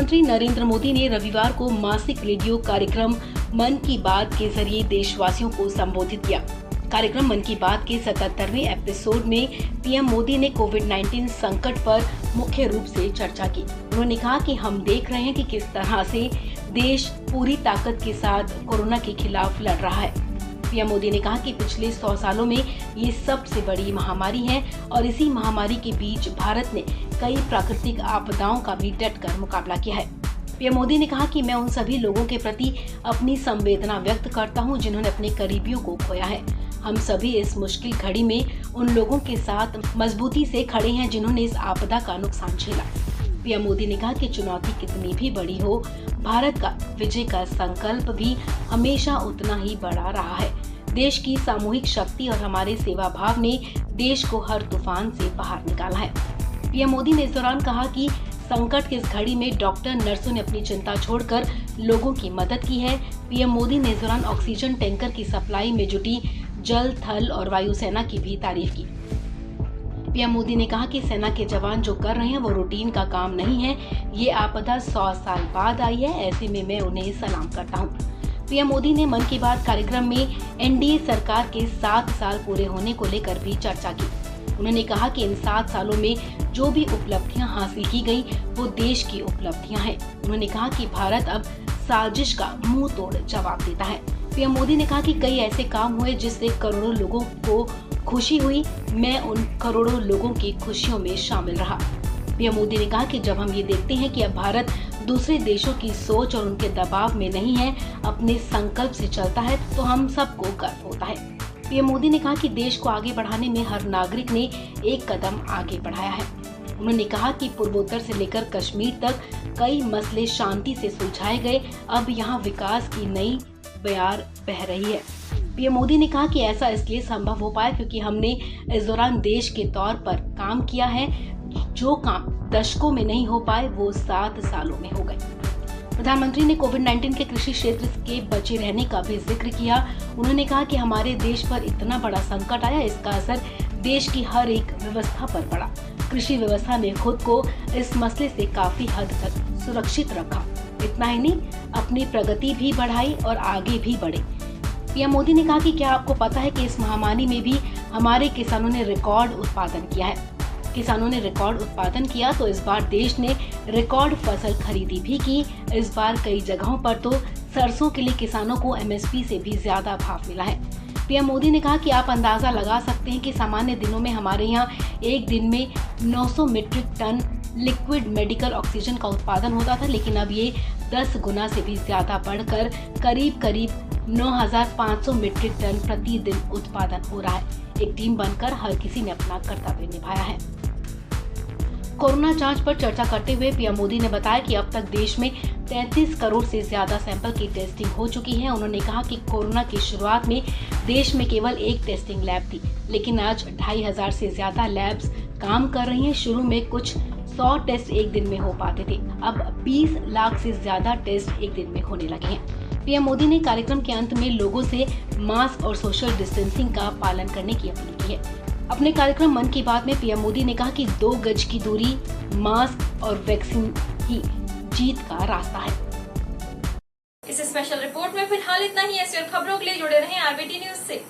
प्रधानमंत्री नरेंद्र मोदी ने रविवार को मासिक रेडियो कार्यक्रम मन की बात के जरिए देशवासियों को संबोधित किया। कार्यक्रम मन की बात के 77वें एपिसोड में पीएम मोदी ने कोविड-19 संकट पर मुख्य रूप से चर्चा की। उन्होंने कहा कि हम देख रहे हैं कि किस तरह से देश पूरी ताकत के साथ कोरोना के खिलाफ लड़ रहा है। पीएम मोदी ने कहा कि पिछले 100 सालों में ये सबसे बड़ी महामारी है और इसी महामारी के बीच भारत ने कई प्राकृतिक आपदाओं का भी डटकर मुकाबला किया है। पीएम मोदी ने कहा कि मैं उन सभी लोगों के प्रति अपनी संवेदना व्यक्त करता हूं जिन्होंने अपने करीबियों को खोया है। हम सभी इस मुश्किल घड़ी में उन लोगों के साथ मजबूती से खड़े हैं जिन्होंने इस आपदा का नुकसान झेला। पीएम मोदी ने कहा कि चुनौती कितनी भी बड़ी हो, भारत का विजय का संकल्प भी हमेशा उतना ही बड़ा रहा है। देश की सामूहिक शक्ति और हमारे सेवा भाव ने देश को हर तूफान से बाहर निकाला है। पीएम मोदी ने इस दौरान कहा कि संकट की इस घड़ी में डॉक्टर नर्सों ने अपनी चिंता छोड़कर लोगों की मदद की है। पीएम मोदी ने इस दौरान ऑक्सीजन टैंकर की सप्लाई में जुटी जल, थल और वायुसेना की भी तारीफ की। पीएम मोदी ने कहा कि सेना के जवान जो कर रहे हैं वो रूटीन का काम नहीं है। ये आपदा 100 साल बाद आई है, ऐसे में मैं उन्हें सलाम करता हूँ। पीएम मोदी ने मन की बात कार्यक्रम में एनडीए सरकार के 7 साल पूरे होने को लेकर भी चर्चा की। उन्होंने कहा कि इन 7 सालों में जो भी उपलब्धियां हासिल की गई वो देश की उपलब्धियां हैं। उन्होंने कहा कि भारत अब साजिश का मुंह तोड़ जवाब देता है। पीएम मोदी ने कहा कि कई ऐसे काम हुए जिससे करोड़ों लोगों को खुशी हुई। मैं उन करोड़ों लोगों की खुशियों में शामिल रहा। पीएम मोदी ने कहा कि जब हम ये देखते हैं कि अब भारत दूसरे देशों की सोच और उनके दबाव में नहीं है, अपने संकल्प से चलता है, तो हम सबको गर्व होता है। पीएम मोदी ने कहा कि देश को आगे बढ़ाने में हर नागरिक ने एक कदम आगे बढ़ाया है। उन्होंने कहा कि पूर्वोत्तर से लेकर कश्मीर तक कई मसले शांति से सुलझाए गए। अब यहाँ विकास की नई बयार बह रही है। पीएम मोदी ने कहा कि ऐसा इसलिए संभव हो पाया क्योंकि हमने इस दौरान देश के तौर पर काम किया है। जो काम दशकों में नहीं हो पाए वो 7 सालों में हो गए। प्रधानमंत्री ने कोविड-19 के कृषि क्षेत्र के बचे रहने का भी जिक्र किया। उन्होंने कहा कि हमारे देश पर इतना बड़ा संकट आया, इसका असर देश की हर एक व्यवस्था पर पड़ा। कृषि व्यवस्था ने खुद को इस मसले से काफी हद तक सुरक्षित रखा। इतना ही नहीं, अपनी प्रगति भी बढ़ाई और आगे भी बढ़े। पीएम मोदी ने कहा कि क्या आपको पता है कि इस महामारी में भी हमारे किसानों ने रिकॉर्ड उत्पादन किया है। किसानों ने रिकॉर्ड उत्पादन किया तो इस बार देश ने रिकॉर्ड फसल खरीदी भी की। इस बार कई जगहों पर तो सरसों के लिए किसानों को एमएसपी से भी ज्यादा भाव मिला है। पीएम मोदी ने कहा कि आप अंदाजा लगा सकते हैं कि सामान्य दिनों में हमारे यहाँ एक दिन में 900 metric ton liquid medical oxygen का उत्पादन होता था, लेकिन अब ये 10 गुना से भी ज्यादा बढ़कर करीब 9,500 मीट्रिक टन प्रतिदिन उत्पादन हो रहा है। एक टीम बनकर हर किसी ने अपना कर्तव्य निभाया है। कोरोना जांच पर चर्चा करते हुए पीएम मोदी ने बताया कि अब तक देश में 33 करोड़ से ज्यादा सैंपल की टेस्टिंग हो चुकी है। उन्होंने कहा कि कोरोना की शुरुआत में देश में केवल एक टेस्टिंग लैब थी, लेकिन आज 2,500 से ज्यादा लैब्स काम कर रही हैं। शुरू में कुछ 100 टेस्ट एक दिन में हो पाते थे, अब 20 लाख से ज्यादा टेस्ट एक दिन में होने लगे हैं। पीएम मोदी ने कार्यक्रम के अंत में लोगों से मास्क और सोशल डिस्टेंसिंग का पालन करने की अपील की है। अपने कार्यक्रम मन की बात में पीएम मोदी ने कहा कि 2 गज की दूरी, मास्क और वैक्सीन ही जीत का रास्ता है। इस स्पेशल रिपोर्ट में फिलहाल इतना ही। ऐसी और खबरों के लिए जुड़े रहें आरबीटी न्यूज से।